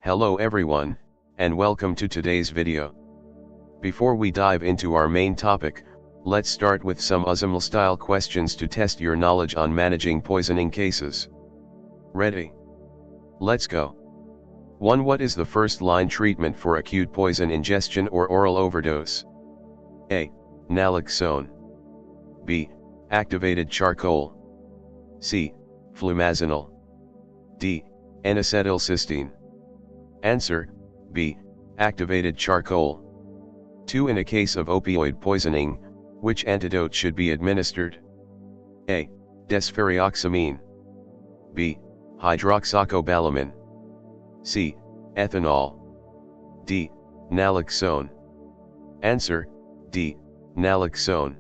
Hello everyone, and welcome to today's video. Before we dive into our main topic, let's start with some USML-style questions to test your knowledge on managing poisoning cases. Ready? Let's go. 1. What is the first-line treatment for acute poison ingestion or oral overdose? A. Naloxone. B. Activated charcoal. C. Flumazenol. D. N-acetylcysteine. Answer: B. Activated charcoal. 2. In a case of opioid poisoning, which antidote should be administered? A. Desferrioxamine. B. Hydroxycobalamin. C. Ethanol. D. Naloxone. Answer: D. Naloxone.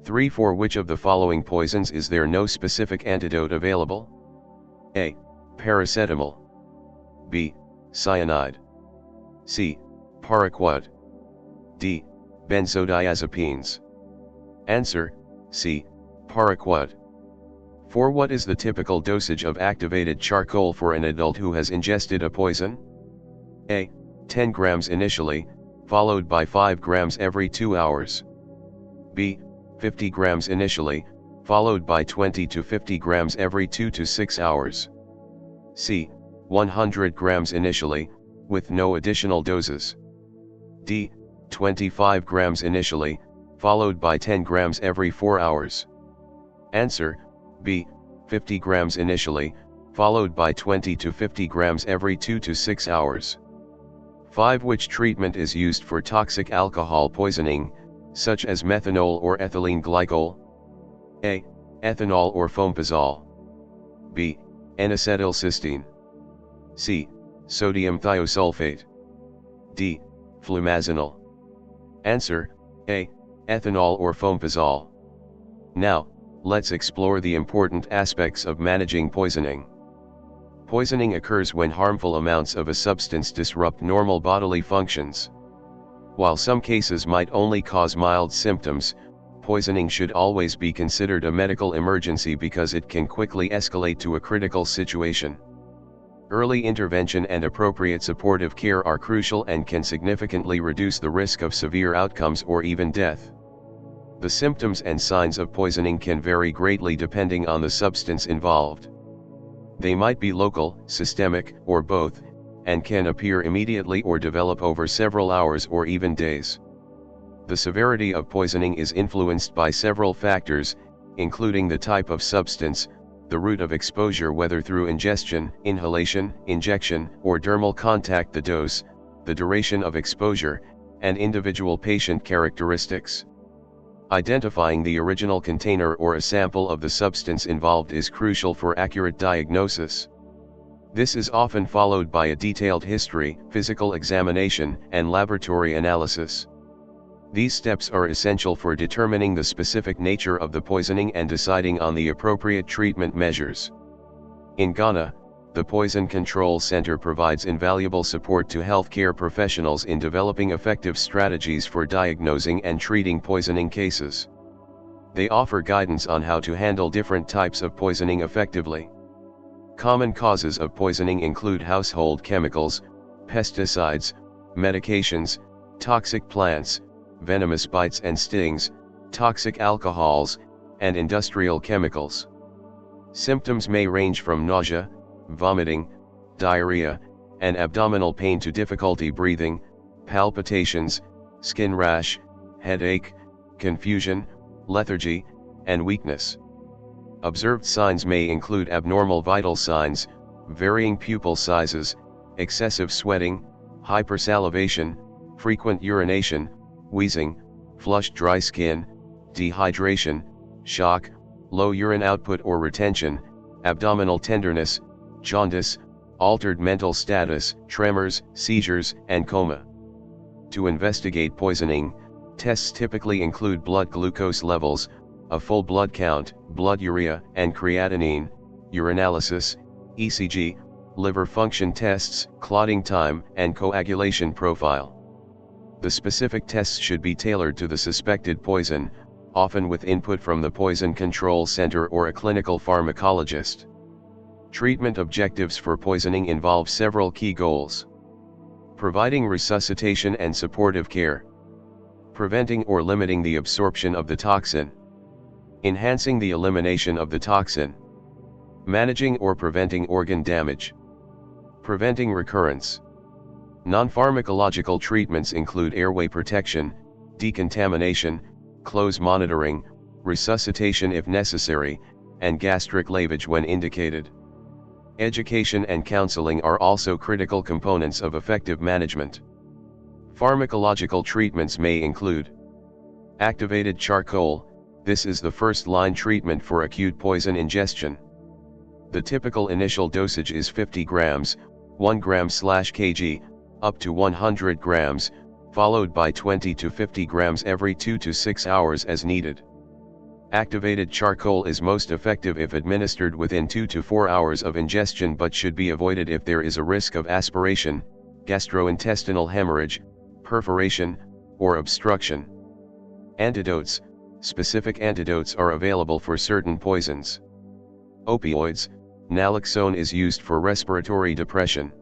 3. For which of the following poisons is there no specific antidote available? A. Paracetamol. B. Cyanide. C. Paraquat. D. Benzodiazepines. Answer: C. Paraquat. 4. What is the typical dosage of activated charcoal for an adult who has ingested a poison? A. 10 grams initially, followed by 5 grams every 2 hours. B. 50 grams initially, followed by 20 to 50 grams every 2 to 6 hours. C. 100 grams initially, with no additional doses. D. 25 grams initially, followed by 10 grams every 4 hours. Answer: B. 50 grams initially, followed by 20 to 50 grams every 2 to 6 hours. 5. Which treatment is used for toxic alcohol poisoning, such as methanol or ethylene glycol? A. Ethanol or fomepizole. B. N-acetylcysteine. C. Sodium thiosulfate. D. Flumazenol. Answer: A. Ethanol or fomepizole. Now, let's explore the important aspects of managing poisoning. Poisoning occurs when harmful amounts of a substance disrupt normal bodily functions. While some cases might only cause mild symptoms, poisoning should always be considered a medical emergency because it can quickly escalate to a critical situation. Early intervention and appropriate supportive care are crucial and can significantly reduce the risk of severe outcomes or even death. The symptoms and signs of poisoning can vary greatly depending on the substance involved. They might be local, systemic, or both, and can appear immediately or develop over several hours or even days. The severity of poisoning is influenced by several factors, including the type of substance, the route of exposure whether through ingestion, inhalation, injection, or dermal contact, the dose, the duration of exposure, and individual patient characteristics. Identifying the original container or a sample of the substance involved is crucial for accurate diagnosis. This is often followed by a detailed history, physical examination, and laboratory analysis. These steps are essential for determining the specific nature of the poisoning and deciding on the appropriate treatment measures. In Ghana, the Poison Control Center provides invaluable support to healthcare professionals in developing effective strategies for diagnosing and treating poisoning cases. They offer guidance on how to handle different types of poisoning effectively. Common causes of poisoning include household chemicals, pesticides, medications, toxic plants, venomous bites and stings, toxic alcohols, and industrial chemicals. Symptoms may range from nausea, vomiting, diarrhea, and abdominal pain to difficulty breathing, palpitations, skin rash, headache, confusion, lethargy, and weakness. Observed signs may include abnormal vital signs, varying pupil sizes, excessive sweating, hypersalivation, frequent urination, wheezing, flushed dry skin, dehydration, shock, low urine output or retention, abdominal tenderness, jaundice, altered mental status, tremors, seizures, and coma. To investigate poisoning, tests typically include blood glucose levels, a full blood count, blood urea and creatinine, urinalysis, ECG, liver function tests, clotting time, and coagulation profile. The specific tests should be tailored to the suspected poison, often with input from the Poison Control Center or a clinical pharmacologist. Treatment objectives for poisoning involve several key goals. Providing resuscitation and supportive care. Preventing or limiting the absorption of the toxin. Enhancing the elimination of the toxin. Managing or preventing organ damage. Preventing recurrence. Non-pharmacological treatments include airway protection, decontamination, close monitoring, resuscitation if necessary, and gastric lavage when indicated. Education and counseling are also critical components of effective management. Pharmacological treatments may include activated charcoal. This is the first-line treatment for acute poison ingestion. The typical initial dosage is 50 grams, 1 gram/kg, up to 100 grams, followed by 20 to 50 grams every 2 to 6 hours as needed. Activated charcoal is most effective if administered within 2 to 4 hours of ingestion but should be avoided if there is a risk of aspiration, gastrointestinal hemorrhage, perforation, or obstruction. Antidotes. Specific antidotes are available for certain poisons. Opioids. Naloxone is used for respiratory depression.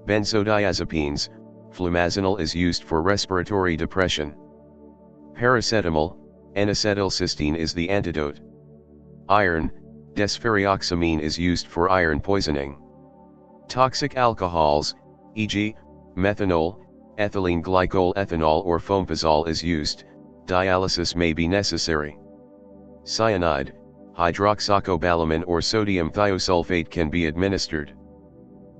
Benzodiazepines. Flumazenil is used for respiratory depression. Paracetamol. N-acetylcysteine is the antidote. Iron. Desferrioxamine is used for iron poisoning. Toxic alcohols, e.g., methanol, ethylene glycol ethanol or foamposol is used. Dialysis may be necessary. Cyanide, hydroxycobalamin or sodium thiosulfate can be administered.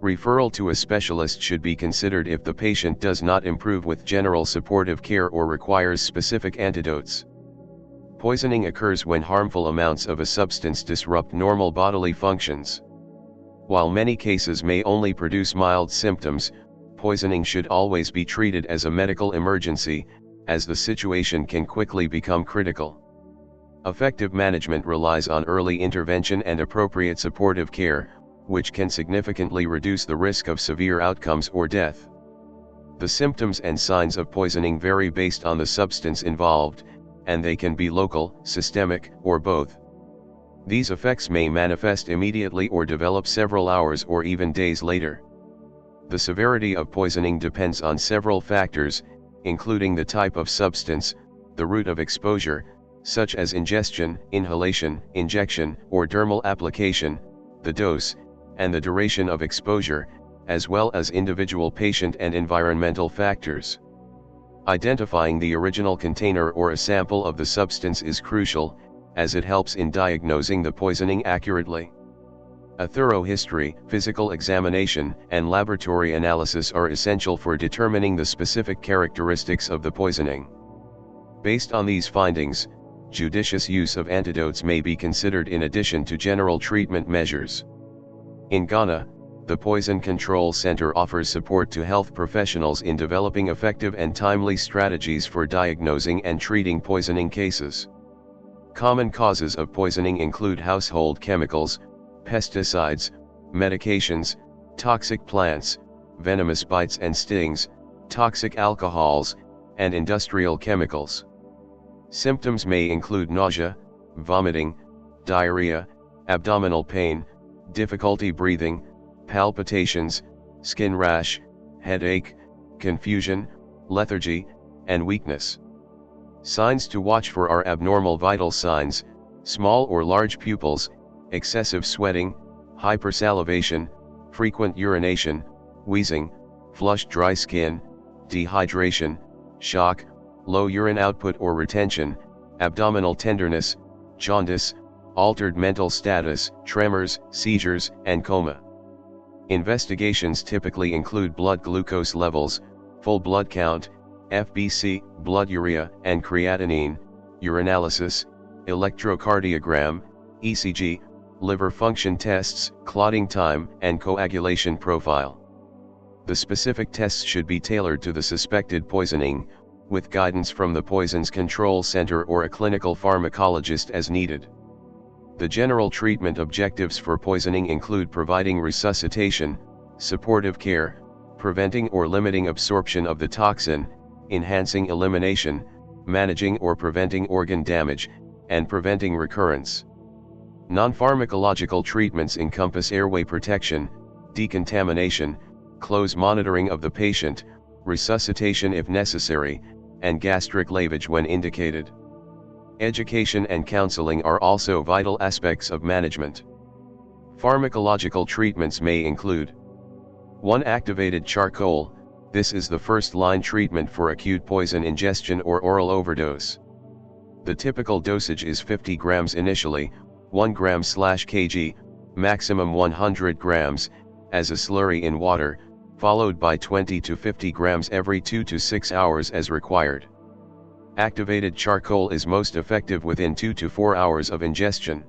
Referral to a specialist should be considered if the patient does not improve with general supportive care or requires specific antidotes. Poisoning occurs when harmful amounts of a substance disrupt normal bodily functions. While many cases may only produce mild symptoms, poisoning should always be treated as a medical emergency, as the situation can quickly become critical. Effective management relies on early intervention and appropriate supportive care, which can significantly reduce the risk of severe outcomes or death. The symptoms and signs of poisoning vary based on the substance involved, and they can be local, systemic, or both. These effects may manifest immediately or develop several hours or even days later. The severity of poisoning depends on several factors, including the type of substance, the route of exposure, such as ingestion, inhalation, injection, or dermal application, the dose, and the duration of exposure, as well as individual patient and environmental factors. Identifying the original container or a sample of the substance is crucial, as it helps in diagnosing the poisoning accurately. A thorough history, physical examination, and laboratory analysis are essential for determining the specific characteristics of the poisoning. Based on these findings, judicious use of antidotes may be considered in addition to general treatment measures. In Ghana, the Poison Control Center offers support to health professionals in developing effective and timely strategies for diagnosing and treating poisoning cases. Common causes of poisoning include household chemicals, pesticides, medications, toxic plants, venomous bites and stings, toxic alcohols, and industrial chemicals. Symptoms may include nausea, vomiting, diarrhea, abdominal pain, difficulty breathing, palpitations, skin rash, headache, confusion, lethargy, and weakness. Signs to watch for are abnormal vital signs, small or large pupils, excessive sweating, hypersalivation, frequent urination, wheezing, flushed dry skin, dehydration, shock, low urine output or retention, abdominal tenderness, jaundice, altered mental status, tremors, seizures, and coma. Investigations typically include blood glucose levels, full blood count, FBC, blood urea and creatinine, urinalysis, electrocardiogram, ECG, liver function tests, clotting time, and coagulation profile. The specific tests should be tailored to the suspected poisoning, with guidance from the Poisons Control Center or a clinical pharmacologist as needed. The general treatment objectives for poisoning include providing resuscitation, supportive care, preventing or limiting absorption of the toxin, enhancing elimination, managing or preventing organ damage, and preventing recurrence. Non-pharmacological treatments encompass airway protection, decontamination, close monitoring of the patient, resuscitation if necessary, and gastric lavage when indicated. Education and counseling are also vital aspects of management. Pharmacological treatments may include 1. Activated charcoal. This is the first-line treatment for acute poison ingestion or oral overdose. The typical dosage is 50 grams initially, 1 gram/kg, maximum 100 grams, as a slurry in water, followed by 20 to 50 grams every 2 to 6 hours as required. Activated charcoal is most effective within 2 to 4 hours of ingestion.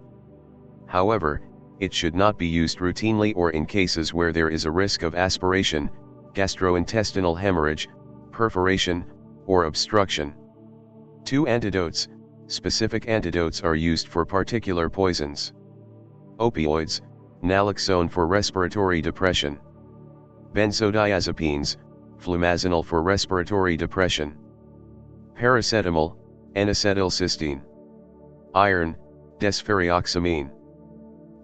However, it should not be used routinely or in cases where there is a risk of aspiration, gastrointestinal hemorrhage, perforation, or obstruction. 2. Antidotes. Specific antidotes are used for particular poisons. Opioids, naloxone for respiratory depression. Benzodiazepines, flumazenil for respiratory depression. Paracetamol, N-acetylcysteine. Iron, desferrioxamine.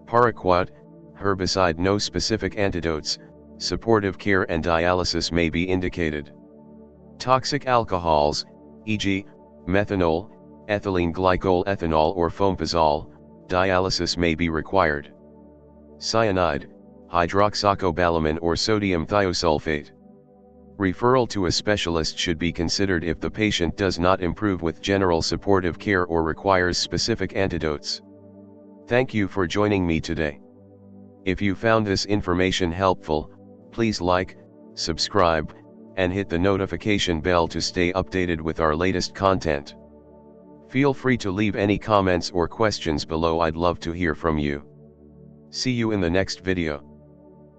Paraquat, herbicide. No specific antidotes, supportive care and dialysis may be indicated. Toxic alcohols, e.g., methanol, ethylene glycol ethanol or fompazole, dialysis may be required. Cyanide, hydroxycobalamin or sodium thiosulfate. Referral to a specialist should be considered if the patient does not improve with general supportive care or requires specific antidotes. Thank you for joining me today. If you found this information helpful, please like, subscribe, and hit the notification bell to stay updated with our latest content. Feel free to leave any comments or questions below. I'd love to hear from you. See you in the next video.